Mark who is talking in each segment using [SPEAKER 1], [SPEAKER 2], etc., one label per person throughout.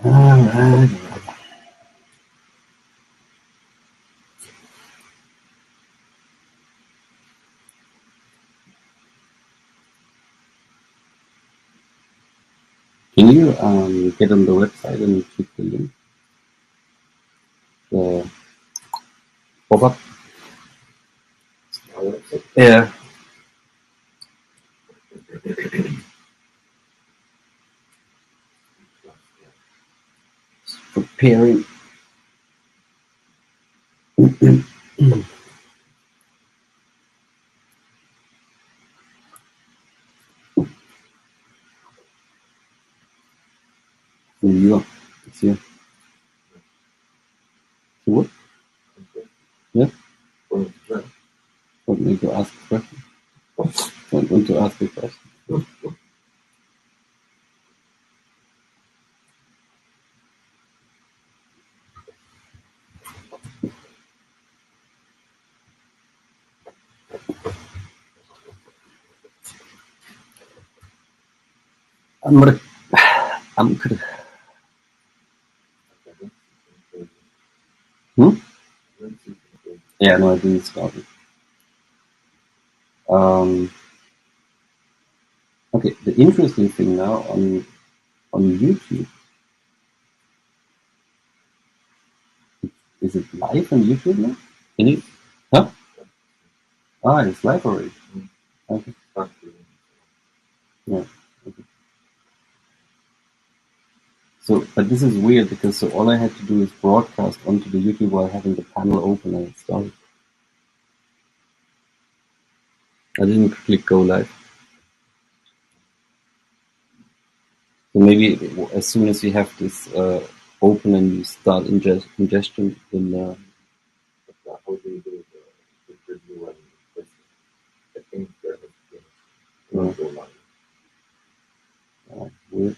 [SPEAKER 1] Alright. Can you get on the website and click the link? The pop-up? Yeah. Preparing. You. It's here. So what? Yeah? Want me to ask a question? Want to ask a question? I'm good. Hmm? Yeah, no, I didn't start it. Okay, the interesting thing now on YouTube, is it live on YouTube now? Can you? Huh? Ah, it's live already. Okay. Yeah. Okay. So, but this is weird because so all I had to do is broadcast onto the YouTube while having the panel open and it started. I didn't click go live. So maybe as soon as you have this open and you start ingestion, then
[SPEAKER 2] how do you do the review and this? I think there has been no go live.
[SPEAKER 1] weird.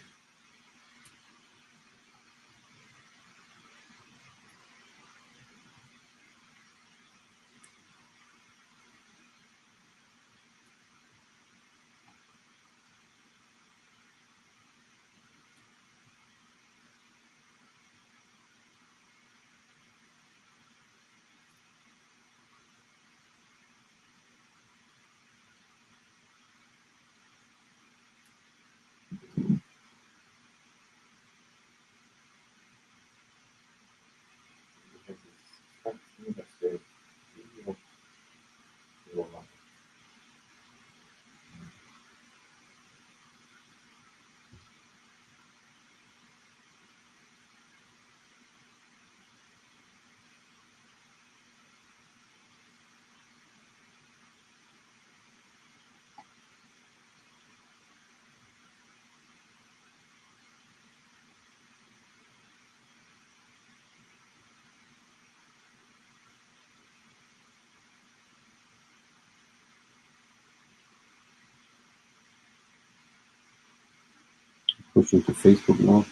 [SPEAKER 1] pushing to Facebook now.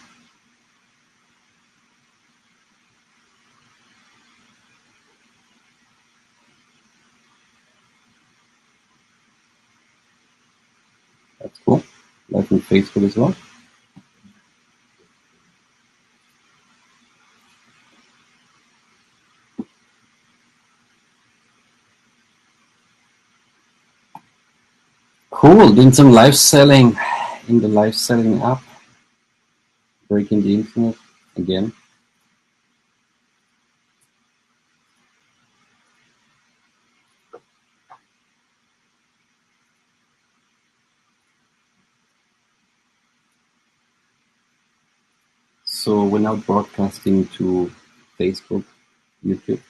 [SPEAKER 1] That's cool. Live on Facebook as well. Cool. Doing some live selling in the live selling app. Breaking the internet again. So we're now broadcasting to Facebook, YouTube,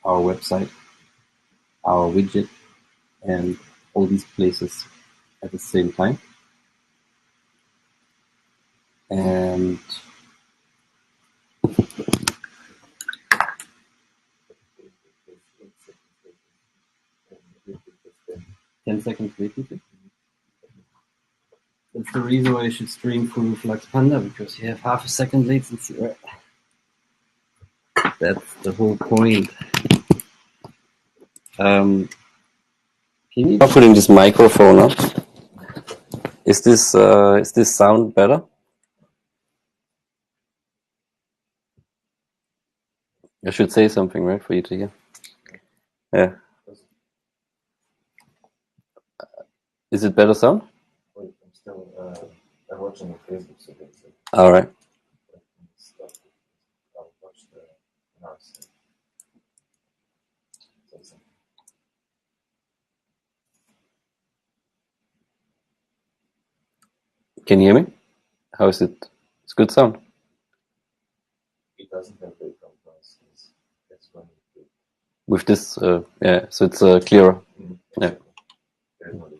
[SPEAKER 1] our website, our widget, and all these places at the same time. And 10 seconds latency. That's the reason why you should stream through Flux Panda, because you have half a second latency, right? That's the whole point. Can you start putting this microphone up? Is this sound better? I should say something, right, for you to hear. Yeah. Is it better sound?
[SPEAKER 2] Wait, I'm still I'm watching on Facebook, so that's it.
[SPEAKER 1] All right.
[SPEAKER 2] I'll watch the announcement.
[SPEAKER 1] Can you hear me? How is it? It's good sound.
[SPEAKER 2] It doesn't have background noise. It's running good.
[SPEAKER 1] With this, yeah, so it's clearer. Yeah.
[SPEAKER 2] There's no issue.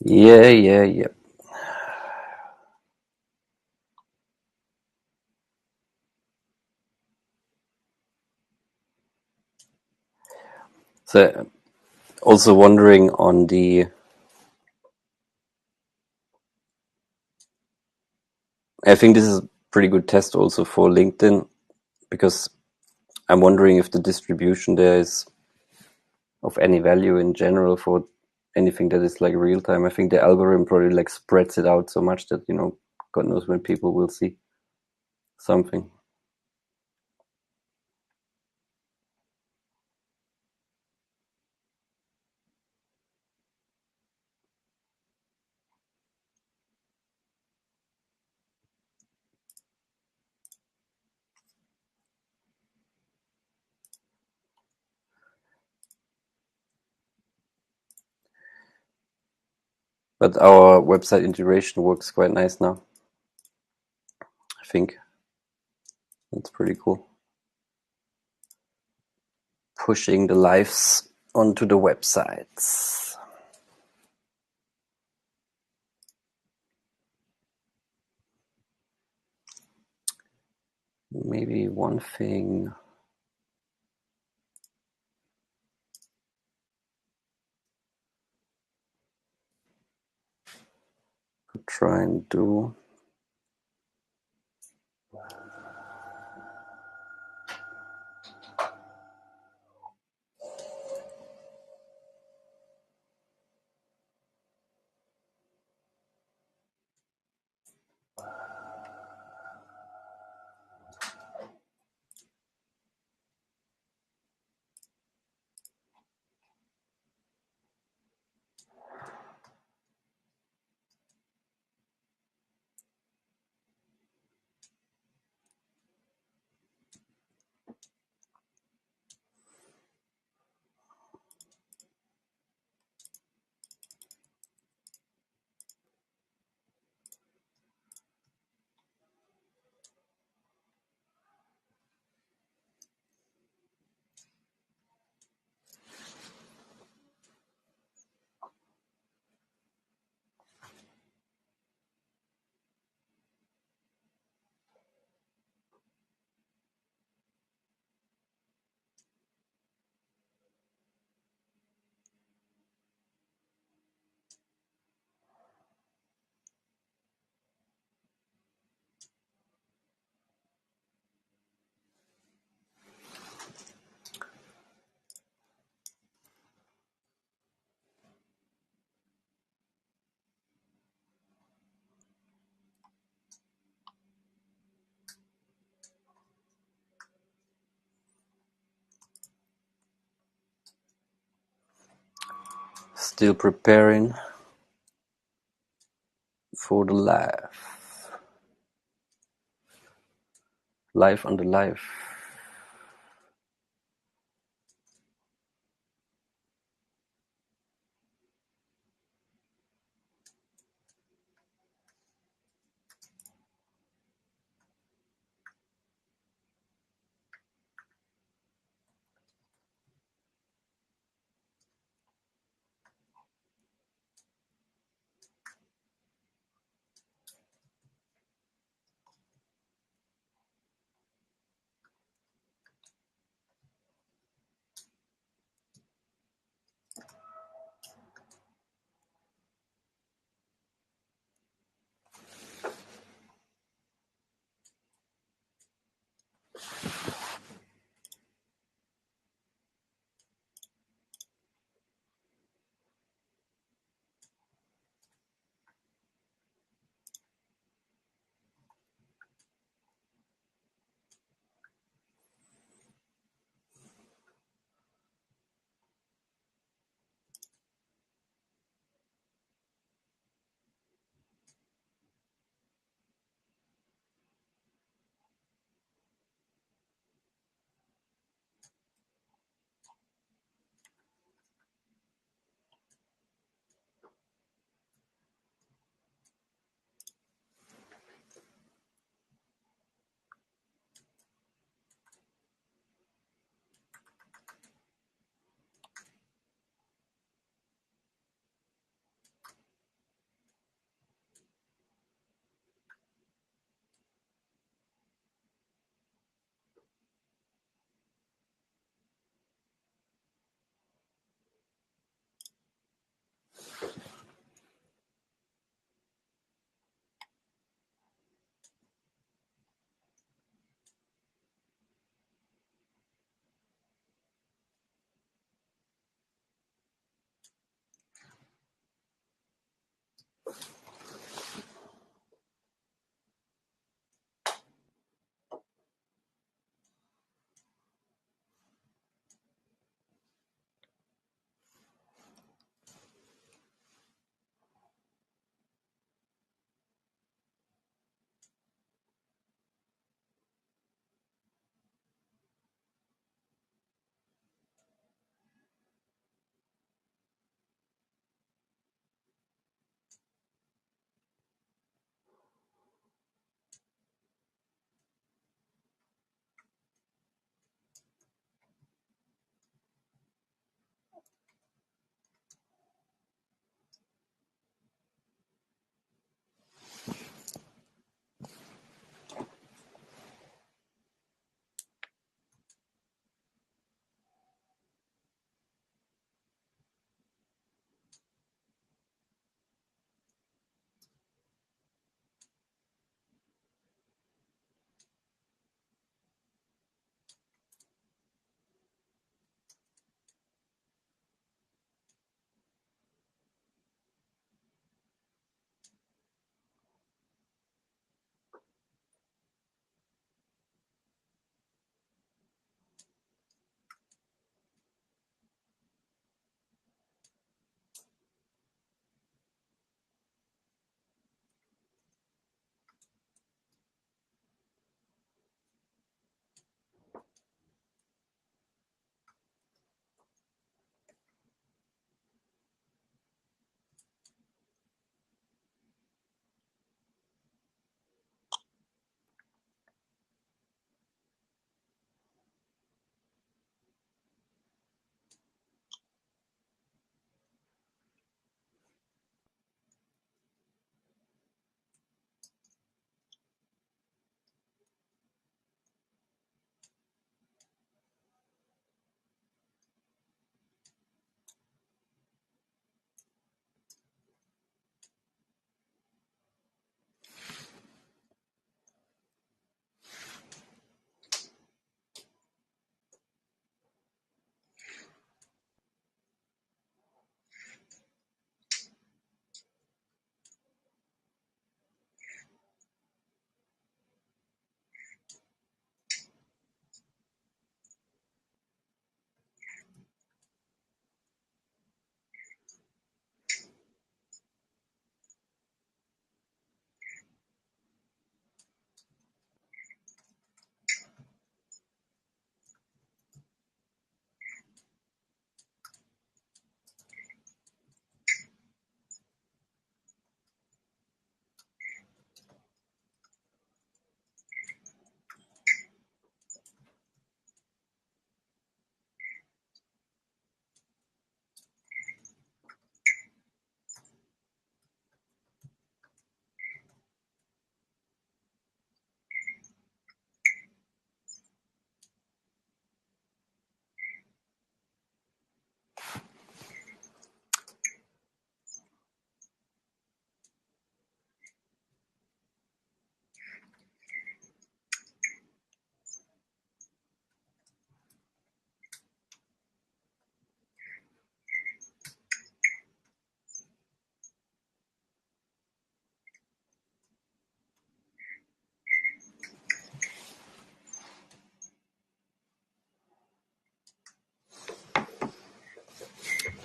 [SPEAKER 1] Yeah. So, also wondering on the. I think this is a pretty good test also for LinkedIn, because I'm wondering if the distribution there is of any value in general for anything that is like real time. I think the algorithm probably like spreads it out so much that, you know, God knows when people will see something. But our website integration works quite nice now. I think that's pretty cool. Pushing the lives onto the websites. Maybe one thing to try and do. Still preparing for the live on the live.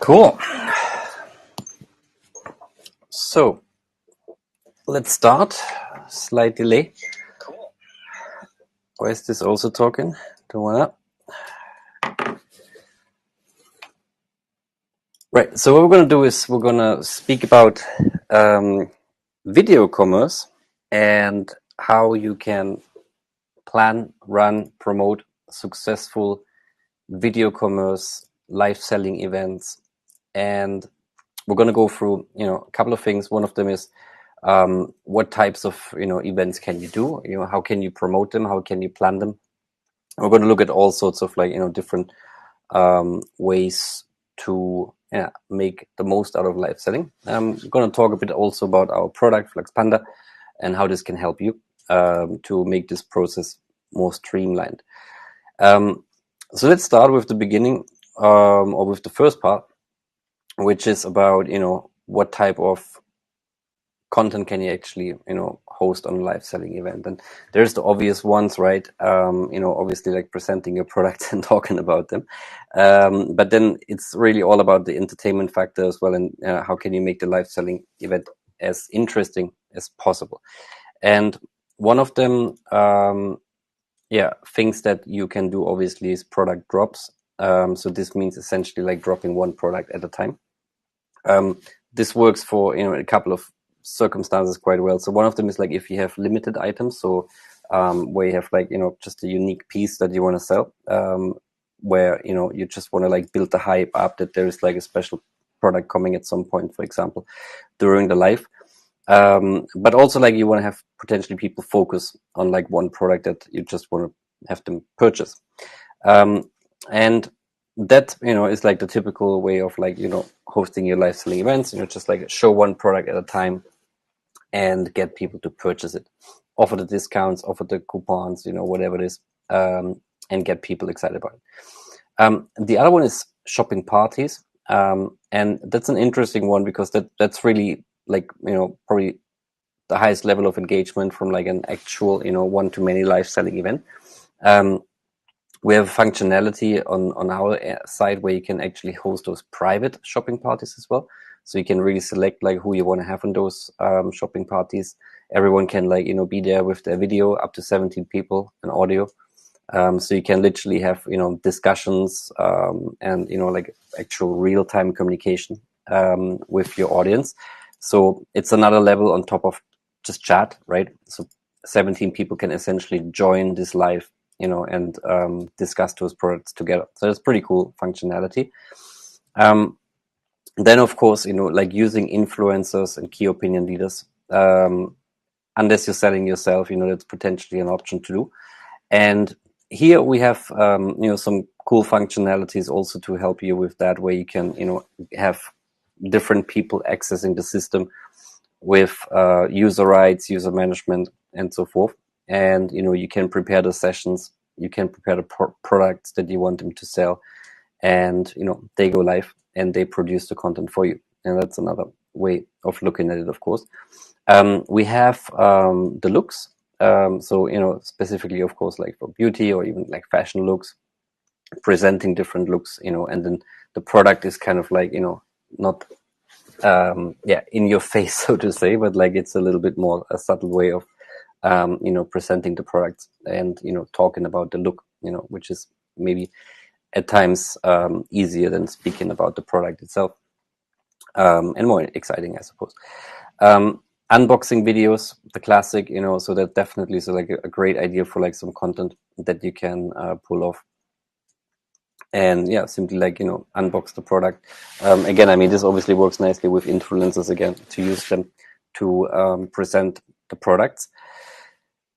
[SPEAKER 1] Cool. So let's start. Slight delay. Why is this also talking? Don't wanna. Right. So what we're gonna do is we're gonna speak about video commerce and how you can plan, run, promote successful video commerce live selling events. And we're going to go through a couple of things. One of them is what types of events can you do, how can you promote them, how can you plan them. We're going to look at all sorts of different ways to make the most out of live selling. We're going to talk a bit also about our product Flux Panda and how this can help you to make this process more streamlined. So let's start with the beginning, or with the first part, which is about what type of content can you actually host on a live selling event. And there's the obvious ones, right? Obviously like presenting your products and talking about them, but then it's really all about the entertainment factor as well, and how can you make the live selling event as interesting as possible. And one of them things that you can do obviously is product drops. So this means essentially like dropping one product at a time. This works for a couple of circumstances quite well. So one of them is like if you have limited items, so where you have like just a unique piece that you want to sell, where you just want to like build the hype up that there is like a special product coming at some point, for example, during the live. But also like you want to have potentially people focus on like one product that you just want to have them purchase. And that, is like the typical way of like, hosting your live selling events, just like show one product at a time and get people to purchase it, offer the discounts, offer the coupons, whatever it is, and get people excited about it. The other one is shopping parties. And that's an interesting one because that's really like, probably the highest level of engagement from like an actual, one-to-many live selling event. We have functionality on our side where you can actually host those private shopping parties as well. So you can really select like who you want to have on those shopping parties. Everyone can like, be there with their video, up to 17 people, and audio. So you can literally have, discussions and, like actual real-time communication with your audience. So it's another level on top of just chat, right? So 17 people can essentially join this live, and discuss those products together. So that's pretty cool functionality. Then of course, like using influencers and key opinion leaders, unless you're selling yourself, that's potentially an option to do. And here we have, some cool functionalities also to help you with that, where you can, have different people accessing the system with user rights, user management, and so forth. And, you can prepare the sessions, you can prepare the products that you want them to sell, and, they go live and they produce the content for you. And that's another way of looking at it, of course. We have the looks. So, specifically, of course, like for beauty or even like fashion looks, presenting different looks, and then the product is kind of like, not, in your face, so to say, but like it's a little bit more a subtle way of, presenting the products and, talking about the look, which is maybe at times easier than speaking about the product itself, and more exciting, I suppose. Unboxing videos, the classic, so that definitely is like a great idea for like some content that you can pull off. And simply like, unbox the product. Again, I mean, this obviously works nicely with influencers again, to use them to present the products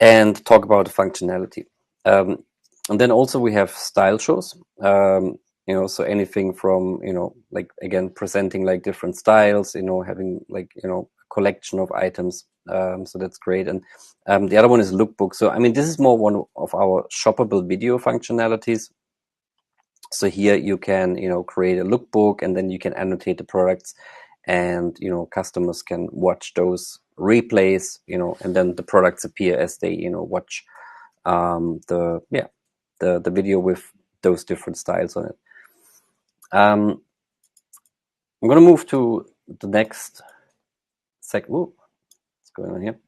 [SPEAKER 1] and talk about the functionality. And then also we have style shows, so anything from, like, again, presenting like different styles, having like, a collection of items. So that's great. And the other one is lookbook. So, I mean, this is more one of our shoppable video functionalities. So here you can, create a lookbook, and then you can annotate the products, and, customers can watch those replays, and then the products appear as they, watch the video with those different styles on it. I'm going to move to the next Ooh, what's going on here?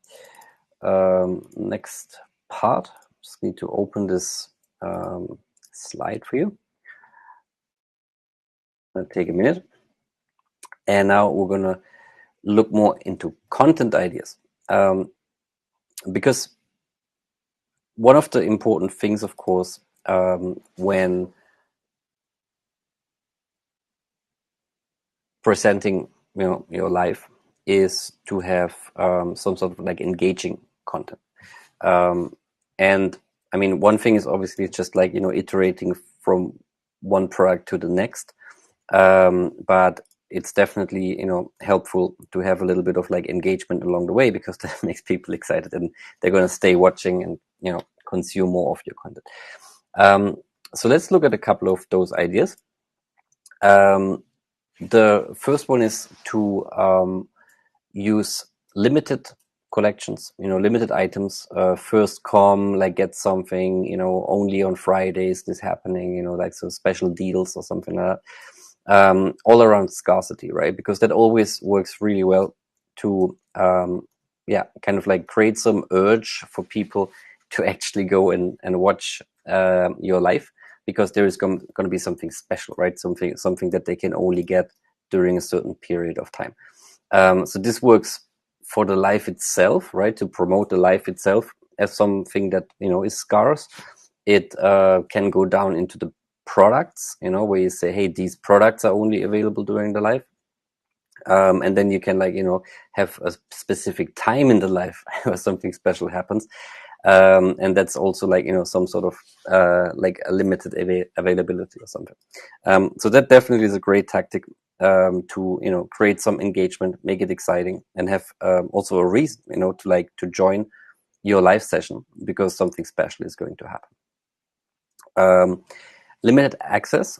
[SPEAKER 1] Next part. Just need to open this slide for you. It'll take a minute. And now we're going to look more into content ideas. Because one of the important things, of course, when presenting your life is to have some sort of like engaging content. And I mean, one thing is obviously just like, iterating from one product to the next. But it's definitely, helpful to have a little bit of like engagement along the way, because that makes people excited and they're going to stay watching and, consume more of your content. So let's look at a couple of those ideas. The first one is to use limited collections, limited items. First come, like get something, only on Fridays this happening, like so special deals or something like that. All around scarcity, right? Because that always works really well to kind of like create some urge for people to actually go and watch your live, because there is going to be something special, right? Something that they can only get during a certain period of time. So this works for the life itself, right? To promote the life itself as something that, is scarce. It can go down into the products, where you say, hey, these products are only available during the life. And then you can like, have a specific time in the life where something special happens. And that's also like, some sort of like a limited availability or something. So that definitely is a great tactic to, create some engagement, make it exciting, and have also a reason, to join your live session, because something special is going to happen. Limited access,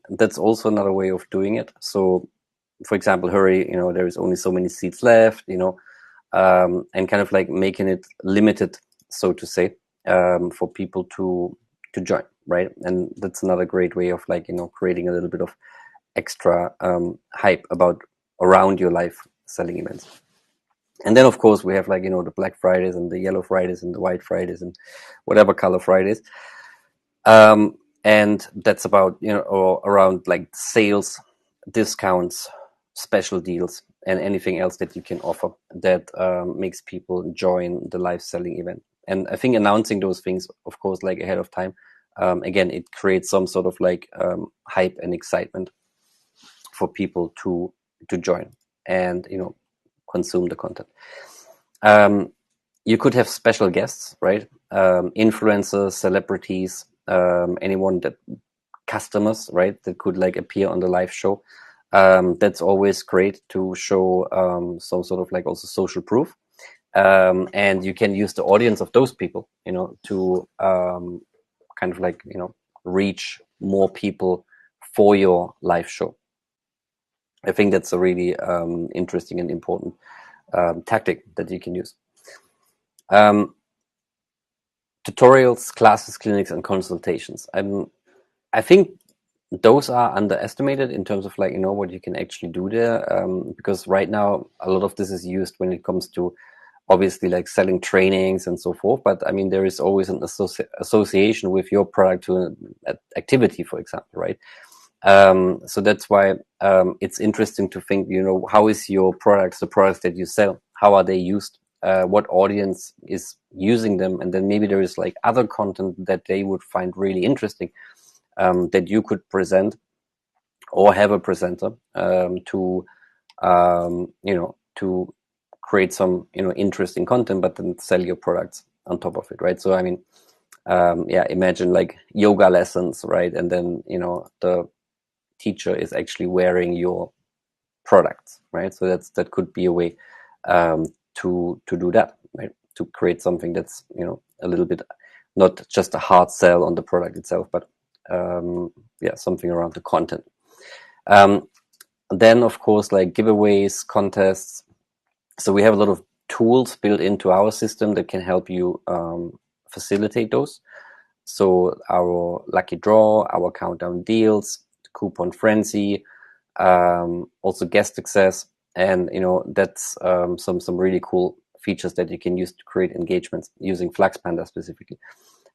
[SPEAKER 1] that's also another way of doing it. So for example, hurry, there is only so many seats left, and kind of like making it limited, so to say, for people to join, right? And that's another great way of like, creating a little bit of extra hype around your live selling events. And then of course we have like, the Black Fridays and the Yellow Fridays and the White Fridays and whatever color Fridays. And that's about, or around like sales, discounts, special deals, and anything else that you can offer that makes people join the live selling event. And I think announcing those things, of course, like ahead of time, again, it creates some sort of like hype and excitement for people to join and, consume the content. You could have special guests, right? Influencers, celebrities, anyone that customers, right, that could like appear on the live show. That's always great to show some sort of like also social proof. And you can use the audience of those people, to kind of like, reach more people for your live show. I think that's a really interesting and important tactic that you can use. Tutorials, classes, clinics, and consultations. I think those are underestimated in terms of like, what you can actually do there. Because right now, a lot of this is used when it comes to obviously like selling trainings and so forth. But I mean, there is always an association with your product to an activity, for example, right? So that's why it's interesting to think, how is your products, the products that you sell, how are they used? What audience is using them? And then maybe there is like other content that they would find really interesting, that you could present or have a presenter to create some, interesting content, but then sell your products on top of it, right? So I mean, imagine like yoga lessons, right? And then, the teacher is actually wearing your products, right? So that could be a way to do that, right? To create something that's, a little bit not just a hard sell on the product itself, but something around the content. Then of course, like giveaways, contests. So we have a lot of tools built into our system that can help you facilitate those. So our lucky draw, our countdown deals, coupon frenzy, also guest access, and that's some really cool features that you can use to create engagements using Flux Panda specifically.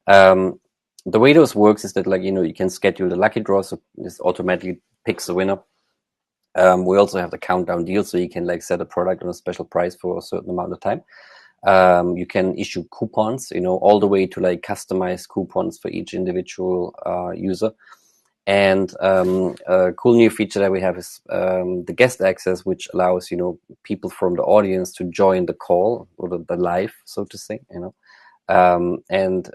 [SPEAKER 1] The way those works is that you can schedule the lucky draw, so this automatically picks the winner. We also have the countdown deal, so you can set a product on a special price for a certain amount of time. You can issue coupons, all the way to customize coupons for each individual user. And a cool new feature that we have is the guest access, which allows people from the audience to join the call or the live, so to say. And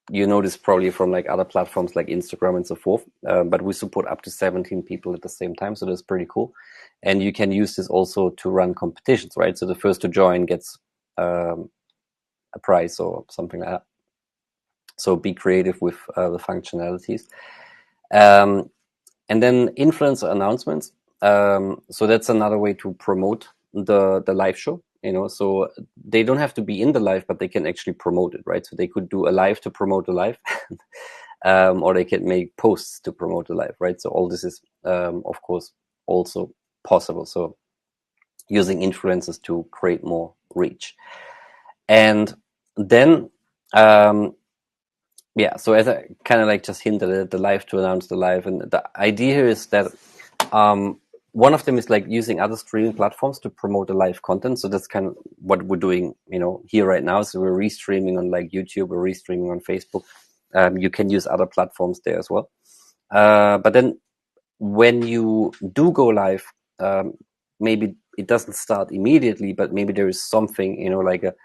[SPEAKER 1] this probably from other platforms like Instagram and so forth, but we support up to 17 people at the same time, so that's pretty cool. And you can use this also to run competitions, right? So the first to join gets a prize or something like that. So be creative with the functionalities. And then influencer announcements. So that's another way to promote the live show. So they don't have to be in the live, but they can actually promote it, right? So they could do a live to promote a live, or they can make posts to promote a live, right? So all this is, of course, also possible. So using influencers to create more reach. And then, so as I kind of just hinted at the live to announce the live, and the idea here is that one of them is using other streaming platforms to promote the live content. So that's kind of what we're doing, here right now. So we're restreaming on YouTube, we're restreaming on Facebook. You can use other platforms there as well. But then when you do go live, maybe it doesn't start immediately, but maybe there is something, like a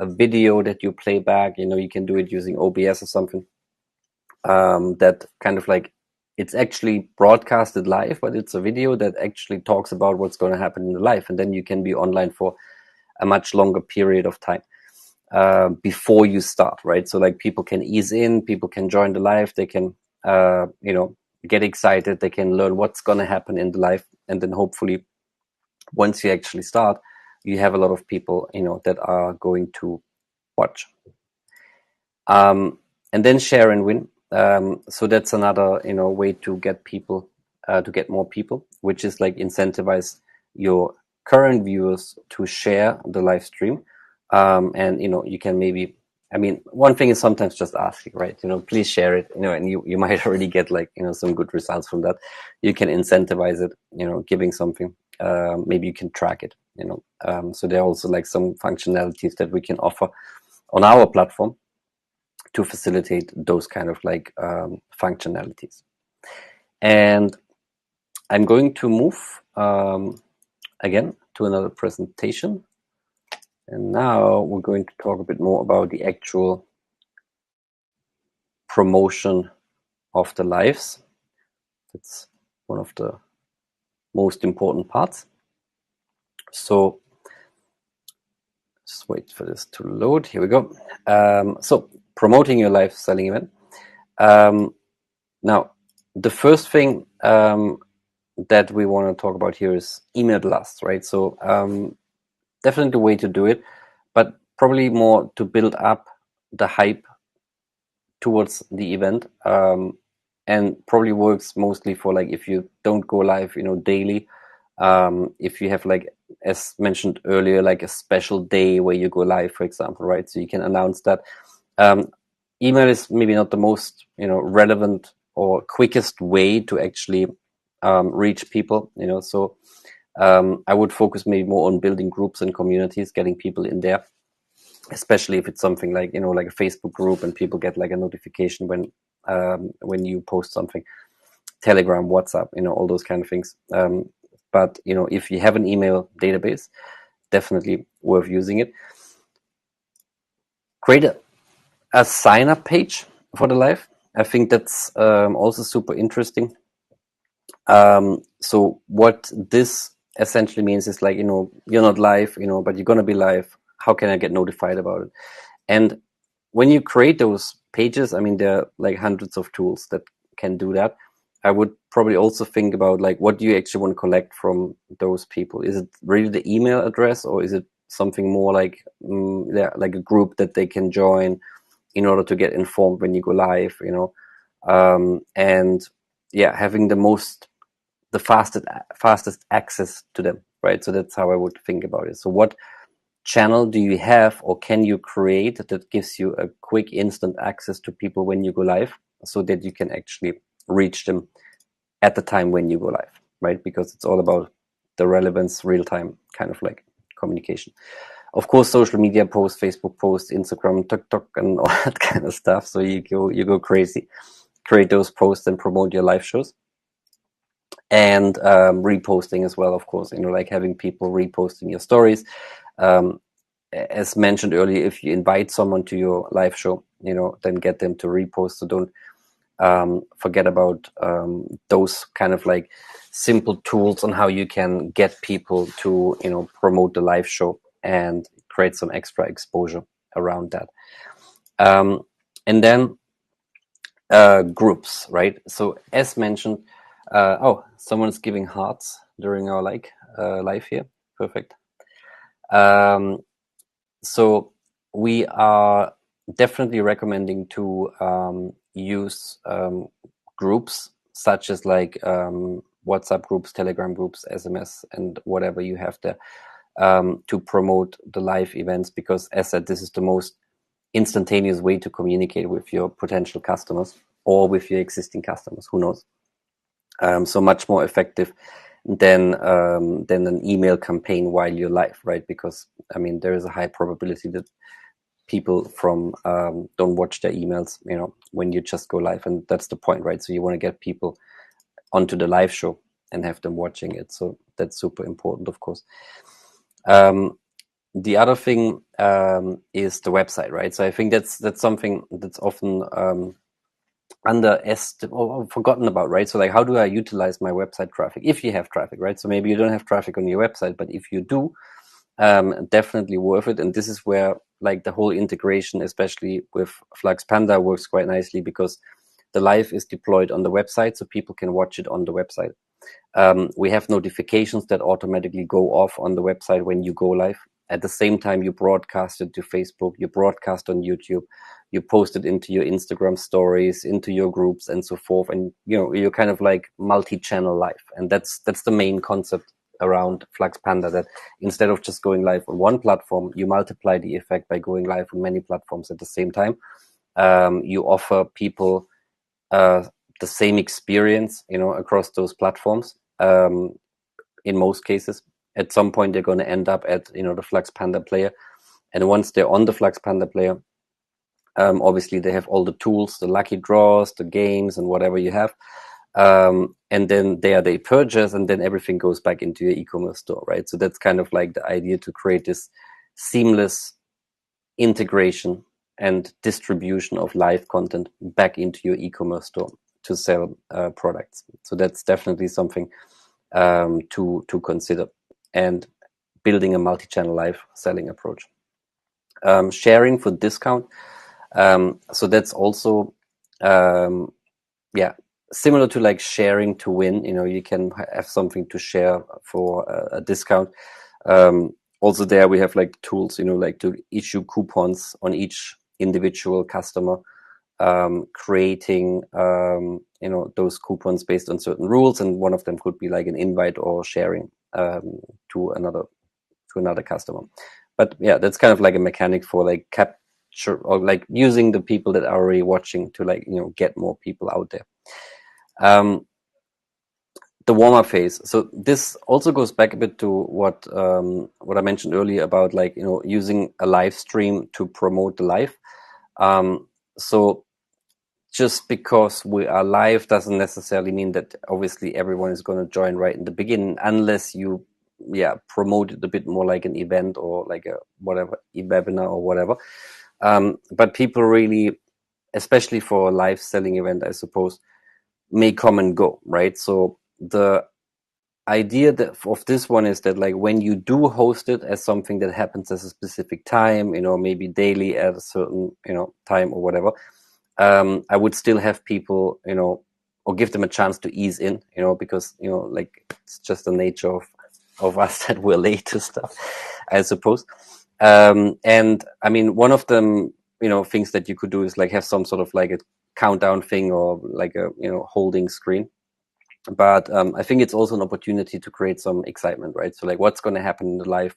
[SPEAKER 1] video that you play back. You can do it using OBS or something. That kind of it's actually broadcasted live, but it's a video that actually talks about what's going to happen in the live, and then you can be online for a much longer period of time before you start, right? So people can ease in, people can join the live, they can get excited, they can learn what's going to happen in the live, and then hopefully once you actually start, you have a lot of people that are going to watch. And then share and win. So that's another way to get people, to get more people, which is incentivize your current viewers to share the live stream. And you can maybe, one thing is sometimes just asking, right? Please share it, and you might already get some good results from that. You can incentivize it, giving something. Maybe you can track it, so there are also some functionalities that we can offer on our platform to facilitate those kind of functionalities. And I'm going to move again to another presentation. And now we're going to talk a bit more about the actual promotion of the lives. That's one of the most important parts. So just wait for this to load. Here we go. So promoting your live selling event. Now, the first thing that we want to talk about here is email blasts, right? So definitely the way to do it, but probably more to build up the hype towards the event, and probably works mostly for if you don't go live, daily. If you have as mentioned earlier, a special day where you go live, for example, right? So you can announce that. Email is maybe not the most relevant or quickest way to actually reach people. So I would focus maybe more on building groups and communities, getting people in there, especially if it's something like a Facebook group and people get a notification when you post something. Telegram, WhatsApp, all those kind of things. But if you have an email database, definitely worth using it. Create a sign-up page for the live. I think that's also super interesting. So what this essentially means is you're not live, but you're gonna be live. How can I get notified about it? And when you create those pages, there are hundreds of tools that can do that. I would probably also think about what do you actually want to collect from those people? Is it really the email address, or is it something more like a group that they can join in order to get informed when you go live? And having the most the fastest access to them, right? So that's how I would think about it. So what channel do you have or can you create that gives you a quick instant access to people when you go live, so that you can actually reach them at the time when you go live, right? Because it's all about the relevance, real time kind of like communication. Of course, social media posts, Facebook posts, Instagram, TikTok, and all that kind of stuff. So you go crazy, create those posts and promote your live shows. And reposting as well, of course, like having people reposting your stories. As mentioned earlier, if you invite someone to your live show, then get them to repost. So don't forget about those kind of like simple tools on how you can get people to promote the live show and create some extra exposure around that. And then groups, right? So as mentioned, someone's giving hearts during our live here. Perfect. So we are definitely recommending to use groups such as like WhatsApp groups, Telegram groups, SMS, and whatever you have there to promote the live events, because as said, this is the most instantaneous way to communicate with your potential customers or with your existing customers, who knows. So much more effective than an email campaign while you're live, right? Because there is a high probability that people from don't watch their emails, when you just go live, and that's the point, right? So you want to get people onto the live show and have them watching it. So that's super important, of course. The other thing is the website, right? So I think that's something that's often underestimated or forgotten about, right? So like, how do I utilize my website traffic if you have traffic, right? So maybe you don't have traffic on your website, but if you do, definitely worth it. And this is where like the whole integration, especially with Flux Panda, works quite nicely, because the live is deployed on the website, so people can watch it on the website. We have notifications that automatically go off on the website when you go live. At the same time, you broadcast it to Facebook, you broadcast on YouTube, you post it into your Instagram stories, into your groups, and so forth. And you're kind of like multi-channel live, and that's the main concept around Flux Panda, that instead of just going live on one platform, you multiply the effect by going live on many platforms at the same time. You offer people the same experience, across those platforms. In most cases, at some point, they're going to end up at, the Flux Panda player. And once they're on the Flux Panda player, obviously they have all the tools, the lucky draws, the games, and whatever you have. And then they purchase, and then everything goes back into your e-commerce store, right? So that's kind of like the idea, to create this seamless integration and distribution of live content back into your e-commerce store to sell products. So that's definitely something to consider, and building a multi-channel live selling approach. Sharing for discount. So that's also, similar to like sharing to win. You can have something to share for a discount. Also there we have like tools, like to issue coupons on each individual customer, creating, those coupons based on certain rules. And one of them could be like an invite or sharing to another customer. But yeah, that's kind of like a mechanic for like capture, or like using the people that are already watching to like, get more people out there. The warm-up phase. So this also goes back a bit to what I mentioned earlier about like, using a live stream to promote the live. So just because we are live doesn't necessarily mean that obviously everyone is going to join right in the beginning, unless you promote it a bit more like an event, or like a webinar or whatever. But people really, especially for a live selling event, I suppose, may come and go, right? So the idea of this one is that like, when you do host it as something that happens at a specific time, maybe daily at a certain time or whatever, I would still have people, or give them a chance to ease in, because like, it's just the nature of us that we're late to stuff, I suppose. And I mean, one of them, things that you could do is like have some sort of like a countdown thing, or like a holding screen, But I think it's also an opportunity to create some excitement, right? So like, what's going to happen in the live?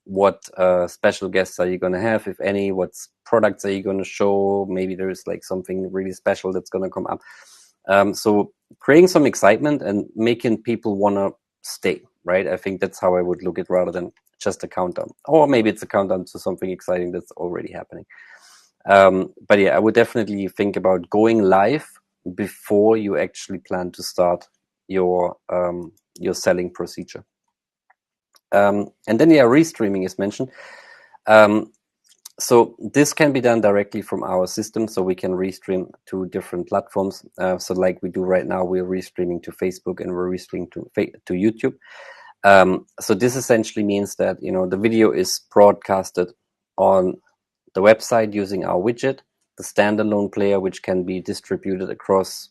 [SPEAKER 1] What special guests are you going to have, if any? What products are you going to show? Maybe there's like something really special that's going to come up. So creating some excitement and making people want to stay, right? I think that's how I would look at, rather than just a countdown. Or maybe it's a countdown to something exciting that's already happening. But yeah, I would definitely think about going live before you actually plan to start your selling procedure. And then yeah, restreaming is mentioned. So this can be done directly from our system, so we can restream to different platforms. So like we do right now, we're restreaming to Facebook and we're restreaming to YouTube. So this essentially means that, you know, the video is broadcasted on the website using our widget, the standalone player, which can be distributed across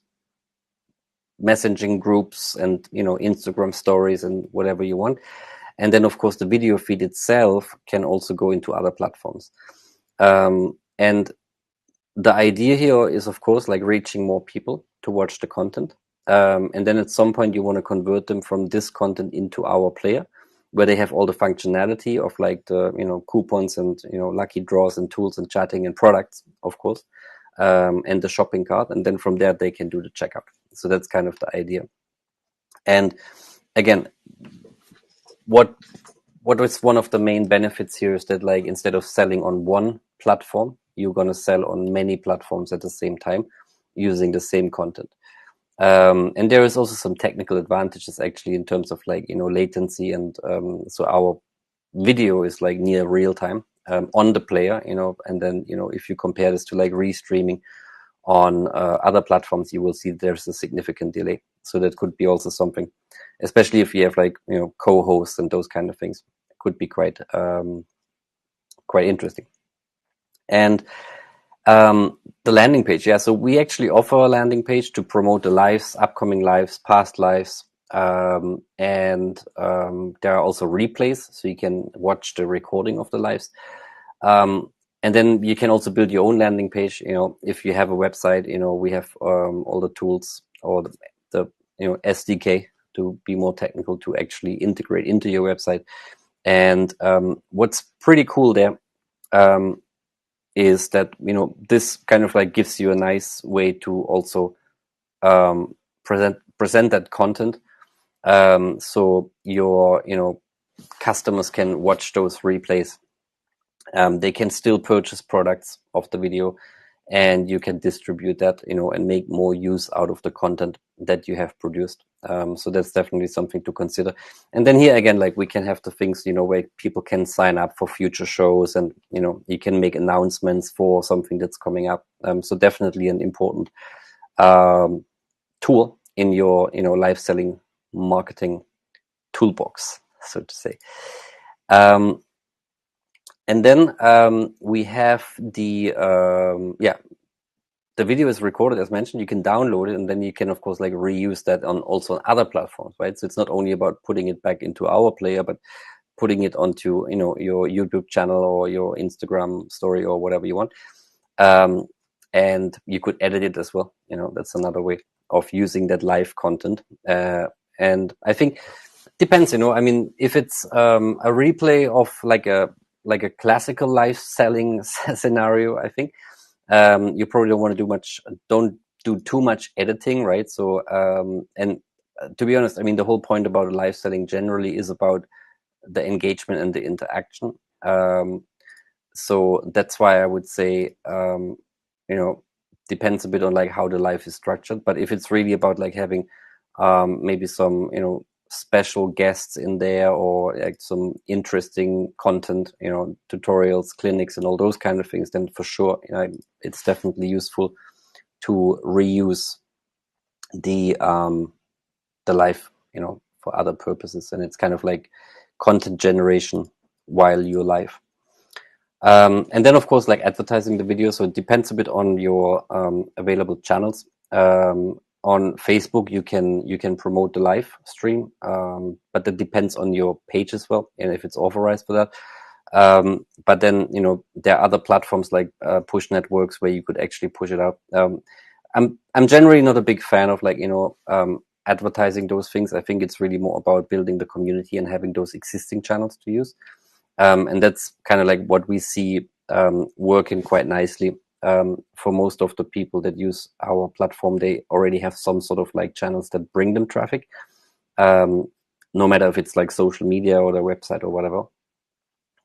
[SPEAKER 1] messaging groups and, you know, Instagram stories and whatever you want. And then of course the video feed itself can also go into other platforms. And the idea here is, of course, like reaching more people to watch the content. And then at some point you want to convert them from this content into our player, where they have all the functionality of like the, you know, coupons and, you know, lucky draws and tools and chatting and products, of course, and the shopping cart. And then from there they can do the checkout. So that's kind of the idea. And again, what is one of the main benefits here is that, like, instead of selling on one platform, you're going to sell on many platforms at the same time using the same content. And there is also some technical advantages actually in terms of, like, you know, latency. And so our video is like near real time on the player, you know, and then, you know, if you compare this to like restreaming on other platforms, you will see there's a significant delay. So that could be also something, especially if you have like, you know, co-hosts and those kind of things, it could be quite interesting. And the landing page, yeah. So we actually offer a landing page to promote the lives, upcoming lives, past lives, and there are also replays, so you can watch the recording of the lives. And then you can also build your own landing page. You know, if you have a website, you know, we have all the tools, or the you know, SDK, to be more technical, to actually integrate into your website. And what's pretty cool there is that, you know, this kind of like gives you a nice way to also present that content. So your, you know, customers can watch those replays. They can still purchase products of the video, and you can distribute that, you know, and make more use out of the content that you have produced. So that's definitely something to consider. And then here again, like, we can have the things, you know, where people can sign up for future shows, and, you know, you can make announcements for something that's coming up. So definitely an important tool in your, you know, live selling marketing toolbox, so to say. And then we have the the video is recorded, as mentioned. You can download it, and then you can, of course, like reuse that on also on other platforms, right? So it's not only about putting it back into our player, but putting it onto, you know, your YouTube channel or your Instagram story or whatever you want. And you could edit it as well. You know, that's another way of using that live content. And I think depends, you know. I mean, if it's a replay of like a classical live selling scenario, I think you probably don't do too much editing, right? So and to be honest, I mean, the whole point about live selling generally is about the engagement and the interaction. So that's why I would say, you know, depends a bit on like how the live is structured. But if it's really about like having maybe some, you know, special guests in there, or like some interesting content, you know, tutorials, clinics, and all those kind of things, then for sure, you know, it's definitely useful to reuse the live, you know, for other purposes. And it's kind of like content generation while you're live. And then, of course, like advertising the video. So it depends a bit on your available channels. On Facebook, you can promote the live stream, but that depends on your page as well, and if it's authorized for that. But then, you know, there are other platforms like push networks where you could actually push it out. I'm generally not a big fan of like, advertising those things. I think it's really more about building the community and having those existing channels to use. And that's kind of like what we see working quite nicely. For most of the people that use our platform, they already have some sort of like channels that bring them traffic, no matter if it's like social media or their website or whatever.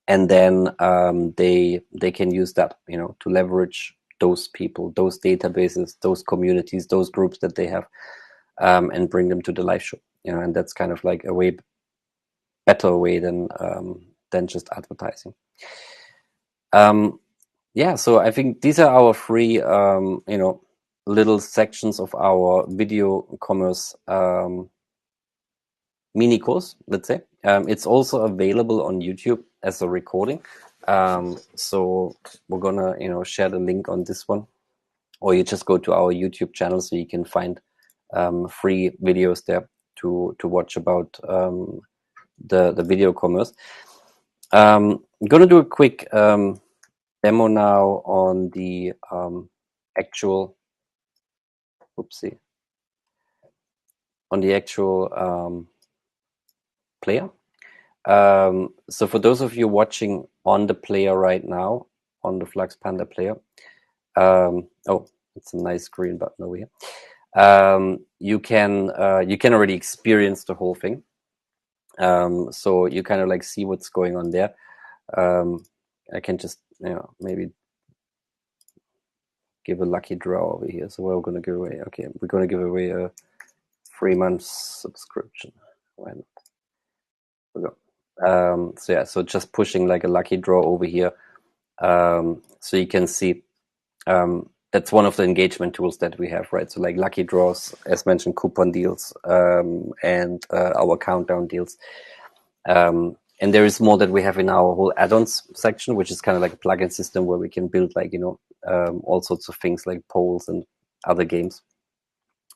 [SPEAKER 1] And then they can use that, to leverage those people, those databases, those communities, those groups that they have, and bring them to the live show. And that's kind of like a way better way than just advertising. Yeah, so I think these are our three, little sections of our video commerce mini course, let's say. It's also available on YouTube as a recording. So we're gonna, share the link on this one, or you just go to our YouTube channel so you can find free videos there to watch about the video commerce. I'm gonna do a quick demo now on the actual player. So for those of you watching on the player right now, on the Flux Panda player, it's a nice green button over here. You can already experience the whole thing. So you kind of like see what's going on there. I can just maybe give a lucky draw over here. So we're going to give away. Okay, we're going to give away a 3-month subscription. Why not? We go. So just pushing like a lucky draw over here. So you can see that's one of the engagement tools that we have, right? So like lucky draws, as mentioned, coupon deals, and our countdown deals. And there is more that we have in our whole add-ons section, which is kind of like a plugin system where we can build like, all sorts of things like polls and other games.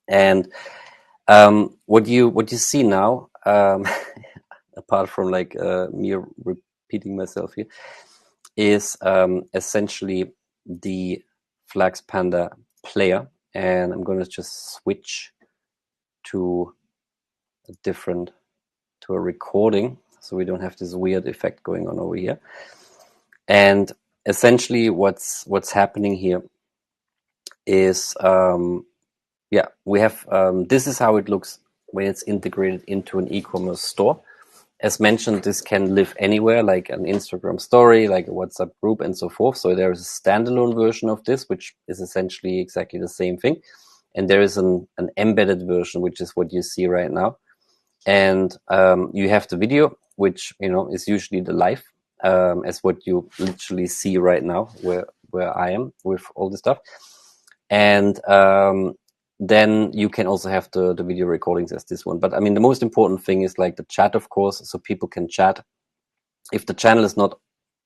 [SPEAKER 1] And what you see now, apart from like me repeating myself here, is essentially the Flux Panda player. And I'm going to just switch to a recording, so we don't have this weird effect going on over here. And essentially what's happening here is, we have, this is how it looks when it's integrated into an e-commerce store. As mentioned, this can live anywhere, like an Instagram story, like a WhatsApp group, and so forth. So there is a standalone version of this, which is essentially exactly the same thing. And there is an embedded version, which is what you see right now. And you have the video, which is usually the live, as what you literally see right now, where I am with all this stuff. And then you can also have the video recordings as this one. But I mean, the most important thing is like the chat, of course, so people can chat. If the channel is not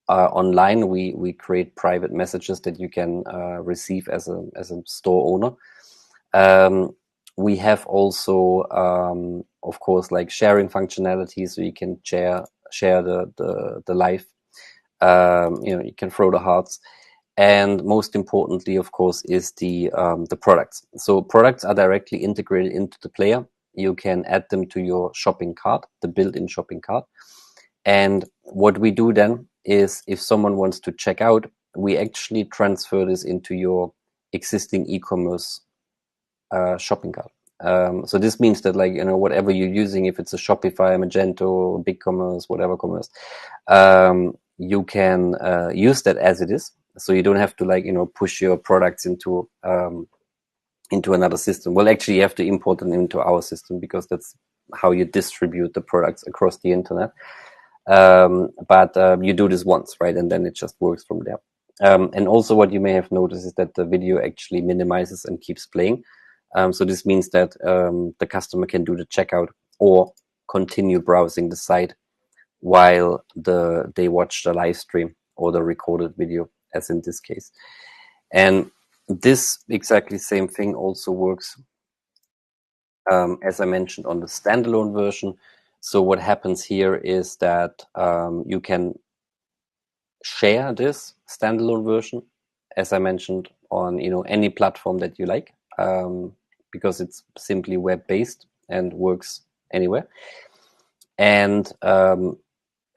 [SPEAKER 1] online, we create private messages that you can receive as a store owner. We have also, of course, like sharing functionality, so you can share the live. You can throw the hearts. And most importantly, of course, is the products. So products are directly integrated into the player. You can add them to your shopping cart, the built-in shopping cart. And what we do then is, if someone wants to check out, we actually transfer this into your existing e-commerce shopping cart. So this means that, like, whatever you're using, if it's a Shopify, Magento, BigCommerce, whatever commerce, you can use that as it is. So you don't have to, like, push your products into another system. Well, actually, you have to import them into our system, because that's how you distribute the products across the internet. But you do this once, right? And then it just works from there. And also what you may have noticed is that the video actually minimizes and keeps playing. So this means that the customer can do the checkout or continue browsing the site while they watch the live stream or the recorded video, as in this case. And this exactly same thing also works, as I mentioned, on the standalone version. So what happens here is that you can share this standalone version, as I mentioned, on any platform that you like. because it's simply web-based and works anywhere. And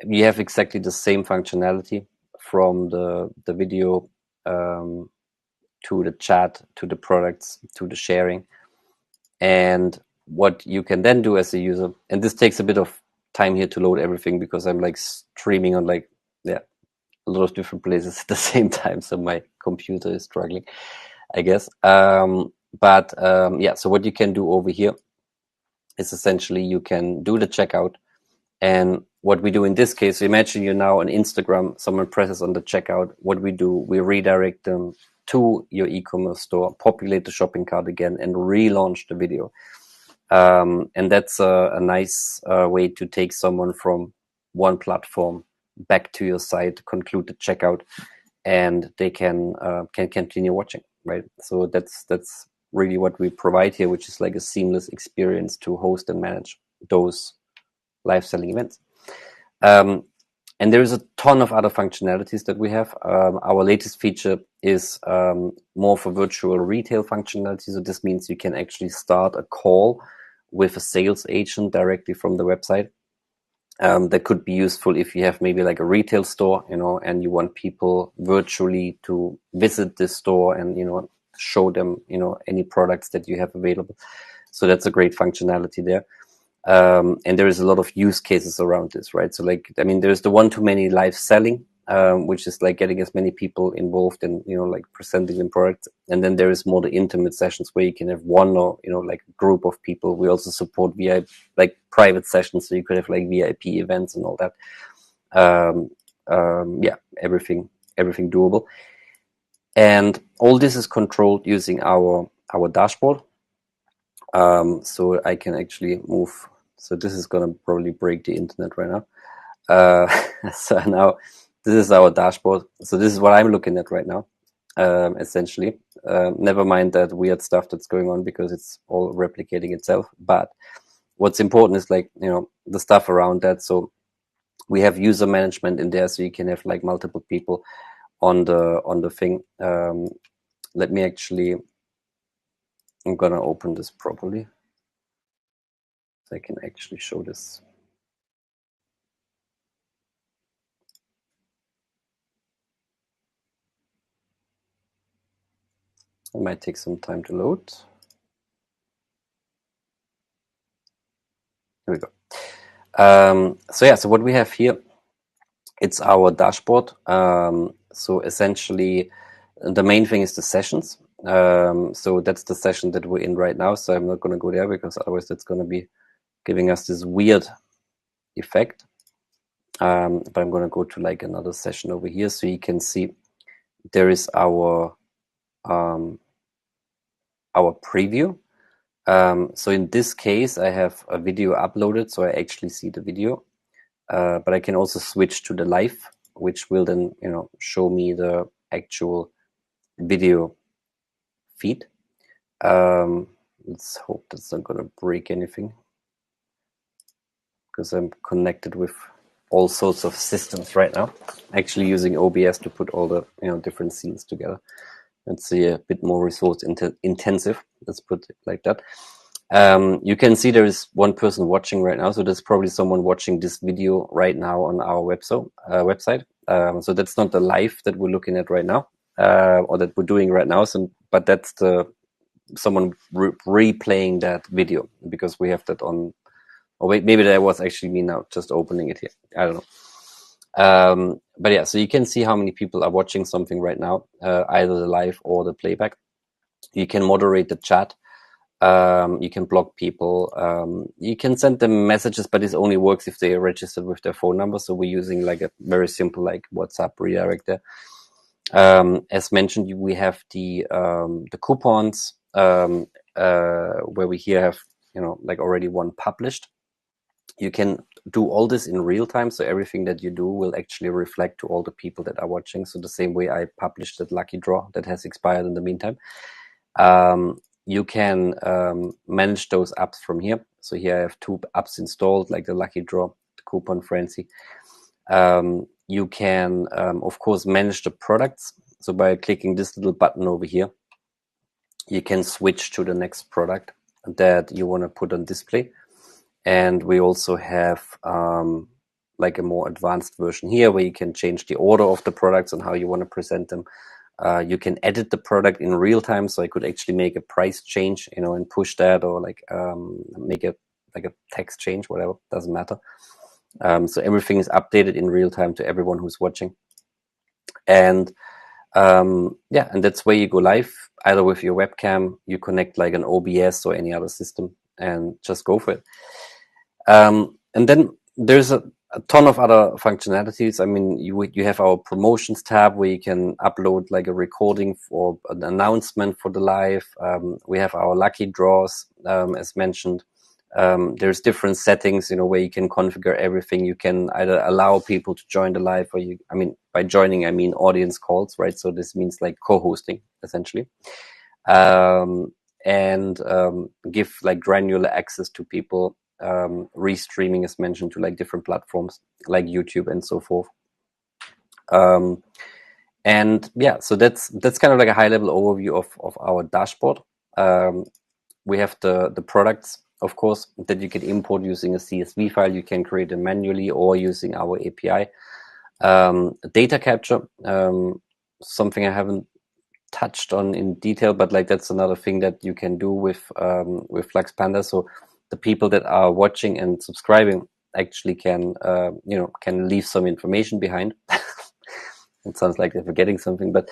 [SPEAKER 1] we have exactly the same functionality from the video to the chat, to the products, to the sharing. And what you can then do as a user, and this takes a bit of time here to load everything because I'm like streaming on like, yeah, a lot of different places at the same time. So my computer is struggling, I guess. Yeah, so what you can do over here is essentially you can do the checkout. And what we do in this case, imagine you're now on Instagram, someone presses on the checkout. What we do, we redirect them to your e-commerce store, populate the shopping cart again, and relaunch the video. And that's a nice way to take someone from one platform back to your site, conclude the checkout, and they can continue watching, right? So that's really what we provide here, which is like a seamless experience to host and manage those live selling events. And there is a ton of other functionalities that we have. Our latest feature is more for virtual retail functionality. So this means you can actually start a call with a sales agent directly from the website. That could be useful if you have maybe like a retail store, and you want people virtually to visit this store and, show them, any products that you have available. So that's a great functionality there. And there is a lot of use cases around this, right? So there's the one-to-many live selling, which is like getting as many people involved in, like presenting the product. And then there is more the intimate sessions where you can have one or, like a group of people. We also support VIP, like private sessions. So you could have like VIP events and all that. Yeah, everything doable. And all this is controlled using our dashboard. So I can actually move. So this is going to probably break the internet right now. So now this is our dashboard. So this is what I'm looking at right now, essentially. Never mind that weird stuff that's going on because it's all replicating itself. But what's important is like, the stuff around that. So we have user management in there, so you can have like multiple people on the thing. Let me actually, I'm going to open this properly. So I can actually show this. It might take some time to load. Here we go. So what we have here, it's our dashboard. So essentially, the main thing is the sessions. So that's the session that we're in right now. So I'm not going to go there because otherwise that's going to be giving us this weird effect. But I'm going to go to like another session over here, so you can see there is our preview. So in this case, I have a video uploaded, so I actually see the video. But I can also switch to the live, which will then, show me the actual video feed. Let's hope that's not going to break anything, because I'm connected with all sorts of systems right now. Actually using OBS to put all the different scenes together. It's a bit more resource intensive. Let's put it like that. You can see there is one person watching right now, so there's probably someone watching this video right now on our website. So that's not the live that we're looking at right now, or that we're doing right now. But that's someone replaying that video, because we have that on. Oh wait, maybe that was actually me now, just opening it here. I don't know. But yeah, so you can see how many people are watching something right now, either the live or the playback. You can moderate the chat. You can block people. You can send them messages, but this only works if they are registered with their phone number. So we're using like a very simple like WhatsApp redirect there. As mentioned, we have the coupons, where we here have like already one published. You can do all this in real time, so everything that you do will actually reflect to all the people that are watching. So the same way I published that lucky draw that has expired in the meantime. You can manage those apps from here. So here I have 2 apps installed, like the lucky draw, the coupon frenzy. You can, of course, manage the products. So by clicking this little button over here, you can switch to the next product that you want to put on display. And we also have like a more advanced version here where you can change the order of the products and how you want to present them. You can edit the product in real time, so I could actually make a price change, and push that, or like make it like a text change, whatever, doesn't matter. So everything is updated in real time to everyone who's watching. And and that's where you go live, either with your webcam, you connect like an OBS or any other system, and just go for it. And then there's a ton of other functionalities. I mean, you have our promotions tab where you can upload like a recording for an announcement for the live. We have our lucky draws, as mentioned. There's different settings, where you can configure everything. You can either allow people to join the live, or by joining, I mean audience calls, right? So this means like co-hosting, essentially. And give like granular access to people, restreaming, as mentioned, to like different platforms like YouTube and so forth. And yeah, so that's kind of like a high level overview of our dashboard. We have the products, of course, that you can import using a CSV file. You can create them manually or using our API. Data capture, something I haven't touched on in detail, but like that's another thing that you can do with Flux Panda. So the people that are watching and subscribing actually can leave some information behind. It sounds like they're forgetting something, but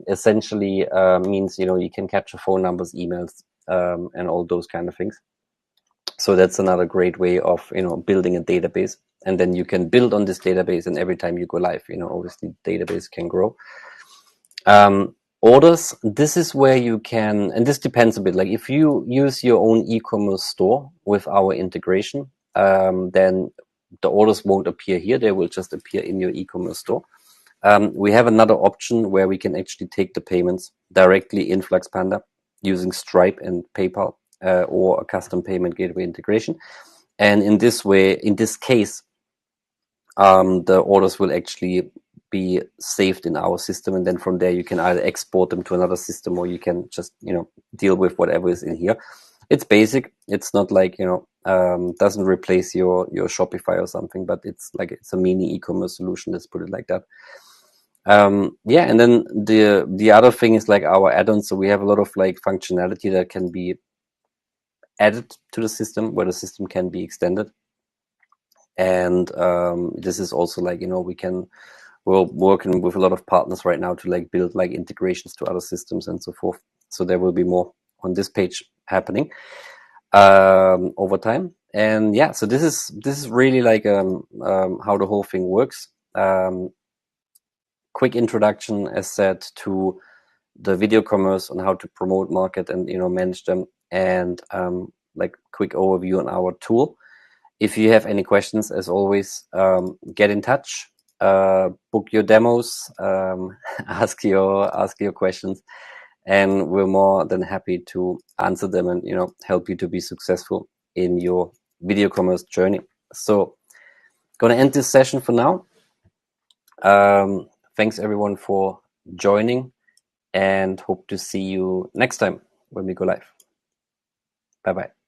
[SPEAKER 1] essentially means you can capture phone numbers, emails, and all those kind of things. So that's another great way of building a database, and then you can build on this database, and every time you go live, obviously the database can grow. Orders, this is where you can, and this depends a bit, like if you use your own e-commerce store with our integration, then the orders won't appear here, they will just appear in your e-commerce store. We have another option where we can actually take the payments directly in Flux Panda using Stripe and PayPal, or a custom payment gateway integration. And in this way, in this case, the orders will actually be saved in our system, and then from there you can either export them to another system, or you can just deal with whatever is in here. It's basic. It's not like doesn't replace your Shopify or something, but it's a mini e-commerce solution. Let's put it like that. And then the other thing is like our add-ons. So we have a lot of like functionality that can be added to the system, where the system can be extended. And this is also like we're working with a lot of partners right now to like build like integrations to other systems and so forth. So there will be more on this page happening over time. And yeah, so this is really like how the whole thing works. Quick introduction, as said, to the video commerce, on how to promote, market, and manage them, and like quick overview on our tool. If you have any questions, as always, get in touch, book your demos, ask your questions, and we're more than happy to answer them and help you to be successful in your video commerce journey. So, gonna end this session for now. Thanks everyone for joining, and hope to see you next time when we go live. Bye bye.